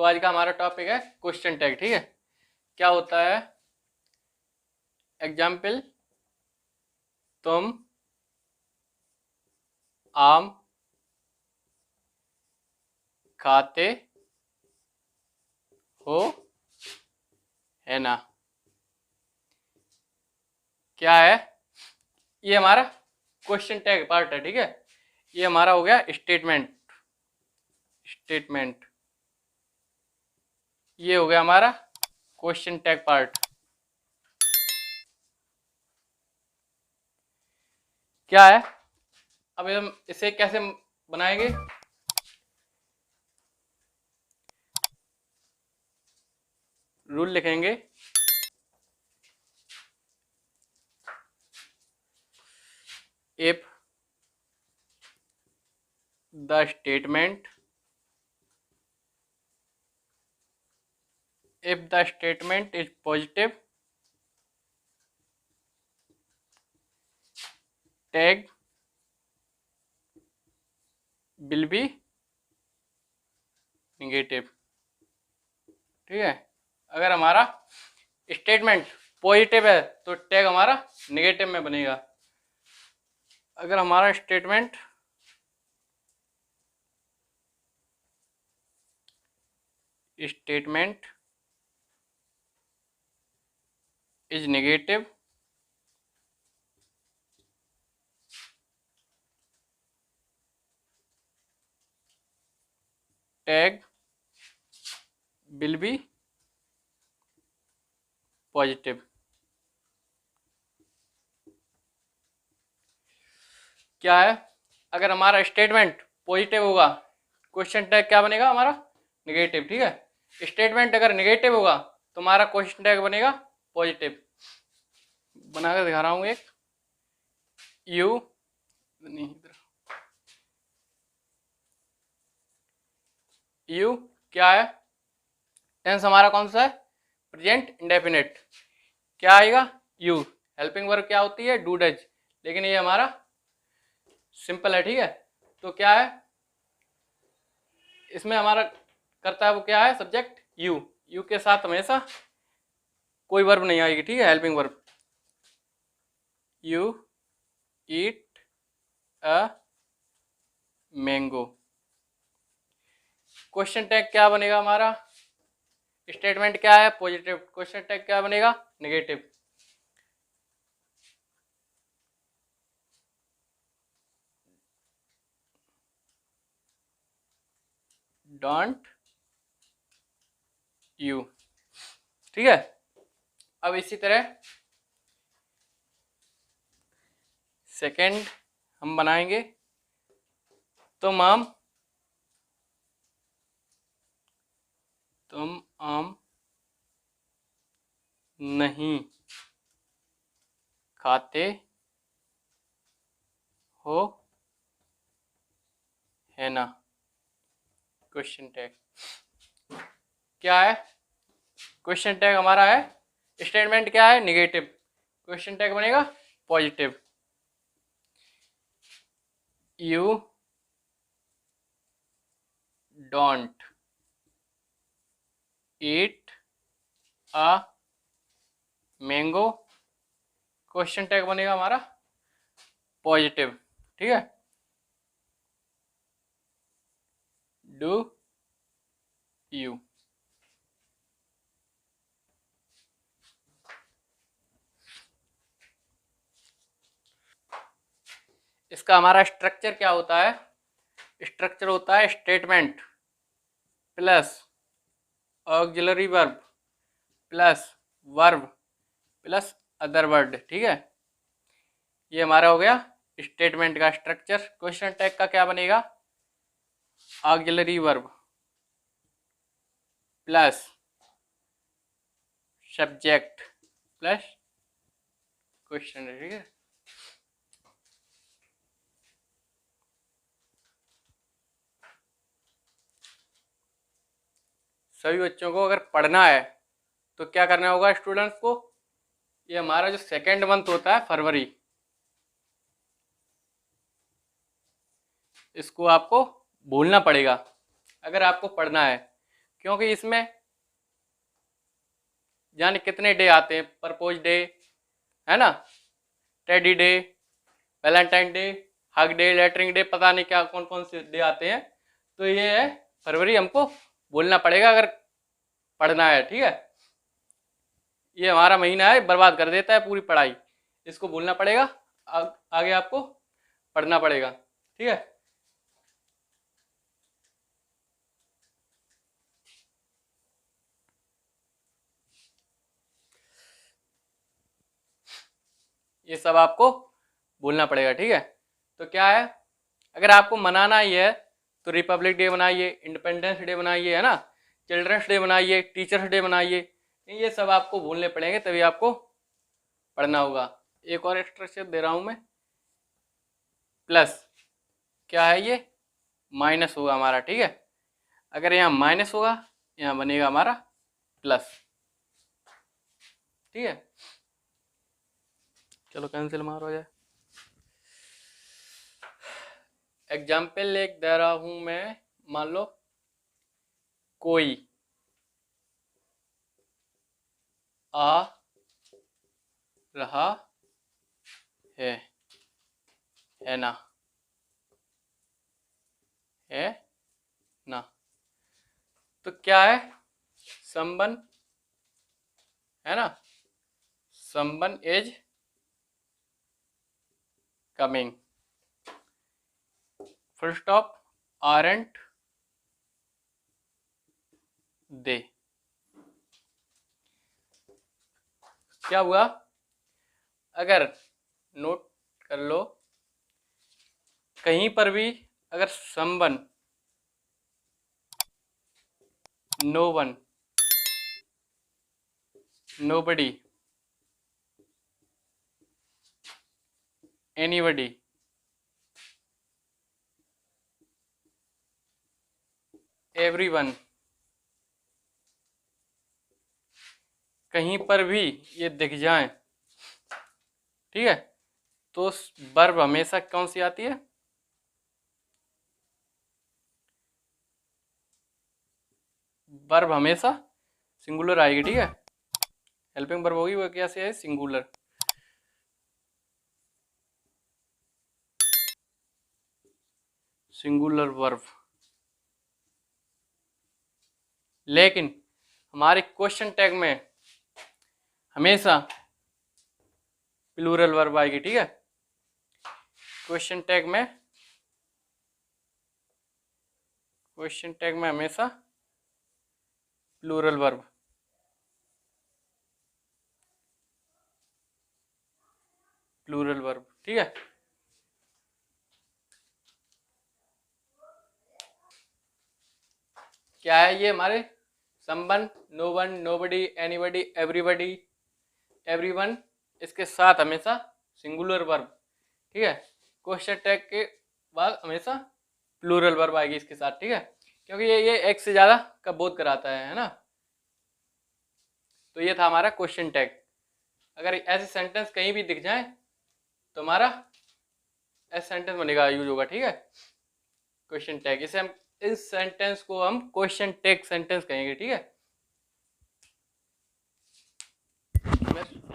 आज का हमारा टॉपिक है क्वेश्चन टैग। ठीक है, क्या होता है? एग्जाम्पल, तुम आम खाते हो, है ना? क्या है ये? हमारा क्वेश्चन टैग पार्ट है। ठीक है, ये हमारा हो गया स्टेटमेंट। ये हो गया हमारा क्वेश्चन टैग पार्ट। क्या है? अब हम इसे कैसे बनाएंगे? रूल लिखेंगे, if the statement is positive, tag will be negative। ठीक है, अगर हमारा स्टेटमेंट पॉजिटिव है तो टैग हमारा नेगेटिव में बनेगा। अगर हमारा statement is negative, tag will be positive. क्या है? अगर हमारा स्टेटमेंट पॉजिटिव होगा, क्वेश्चन टैग क्या बनेगा? हमारा नेगेटिव। ठीक है, स्टेटमेंट अगर नेगेटिव होगा तो हमारा क्वेश्चन टैग बनेगा पॉजिटिव। बनाकर दिखा रहा हूं एक, यू नहीं, यू क्या है? टेंस हमारा कौन सा है? Present indefinite. क्या आएगा? यू। हेल्पिंग वर्ब क्या होती है? डू डज, लेकिन ये हमारा सिंपल है। ठीक है, तो क्या है इसमें हमारा करता है वो क्या है? Subject you. यू के साथ हमेशा कोई वर्ब नहीं आएगी। ठीक है, helping verb. You eat a mango. Question tag क्या बनेगा हमारा? स्टेटमेंट क्या है? पॉजिटिव। क्वेश्चन टैग क्या बनेगा? नेगेटिव। Don't you. ठीक है, अब इसी तरह सेकंड हम बनाएंगे, तुम आम नहीं खाते हो, है ना? क्वेश्चन टैग क्या है? क्वेश्चन टैग हमारा है, स्टेटमेंट क्या है? नेगेटिव। क्वेश्चन टैग बनेगा positive. You don't eat a mango. Question tag बनेगा हमारा पॉजिटिव। ठीक है, डू यू। इसका हमारा स्ट्रक्चर क्या होता है? स्ट्रक्चर होता है statement plus auxiliary verb plus verb plus other word. ठीक है, ये हमारा हो गया स्टेटमेंट का स्ट्रक्चर। क्वेश्चन टैग का क्या बनेगा? Auxiliary verb plus subject plus question. ठीक है, सभी बच्चों को अगर पढ़ना है तो क्या करना होगा स्टूडेंट्स को? ये हमारा जो सेकेंड मंथ होता है फरवरी, इसको आपको भूलना पड़ेगा अगर आपको पढ़ना है, क्योंकि इसमें जाने कितने डे आते हैं, प्रपोज डे है ना, teddy day, Valentine day, hug day, lettering day, पता नहीं क्या कौन कौन से डे आते हैं। तो ये है फरवरी, हमको बोलना पड़ेगा अगर पढ़ना है, ठीक है। ये हमारा महीना है, बर्बाद कर देता है पूरी पढ़ाई, इसको भूलना पड़ेगा, आगे आपको पढ़ना पड़ेगा, ठीक है। ये सब आपको भूलना पड़ेगा, ठीक है। तो क्या है, अगर आपको मनाना ही है तो रिपब्लिक डे बनाइए, इंडिपेंडेंस डे बनाइए, है ना, चिल्ड्रंस डे बनाइए, टीचर्स डे बनाइए, ये सब आपको भूलने पड़ेंगे, तभी आपको पढ़ना होगा। एक और स्ट्रक्चर दे रहा हूं मैं, प्लस क्या है ये, माइनस होगा हमारा, ठीक है। अगर यहाँ माइनस होगा, यहाँ बनेगा हमारा प्लस, ठीक है। चलो कैंसिल मारो जाए। एग्जाम्पल एक दे रहा हूं मैं, मान लो कोई आ रहा है ना, है ना। तो क्या है, समवन है ना, someone is coming, full stop, aren't they. क्या हुआ, अगर नोट कर लो, कहीं पर भी अगर someone, no one, nobody, anybody, everyone, कहीं पर भी ये दिख जाए, ठीक है, तो वर्ब हमेशा कौन सी आती है, वर्ब हमेशा सिंगुलर आएगी, ठीक है। हेल्पिंग वर्ब होगी वो कैसे है, सिंगुलर। सिंगुलर वर्ब, लेकिन हमारे क्वेश्चन टैग में हमेशा प्लूरल वर्ब आएगी, ठीक है। क्वेश्चन टैग में, क्वेश्चन टैग में हमेशा प्लूरल वर्ब, प्लूरल वर्ब, ठीक है। क्या है ये हमारे, someone, no one, nobody, anybody, everybody, everyone, इसके साथ हमेशा सिंगुलर वर्ब, ठीक है। क्वेश्चन टैग के बाद हमेशा प्लूरल वर्ब आएगी इसके साथ, ठीक है, क्योंकि ये एक से ज्यादा का बोध कराता है ना। तो ये था हमारा क्वेश्चन टैग। अगर ऐसे सेंटेंस कहीं भी दिख जाए तो हमारा ऐसे सेंटेंस बनेगा, यूज होगा, ठीक है, क्वेश्चन टैग। इसे हम, इस सेंटेंस को हम क्वेश्चन टैग सेंटेंस कहेंगे, ठीक है।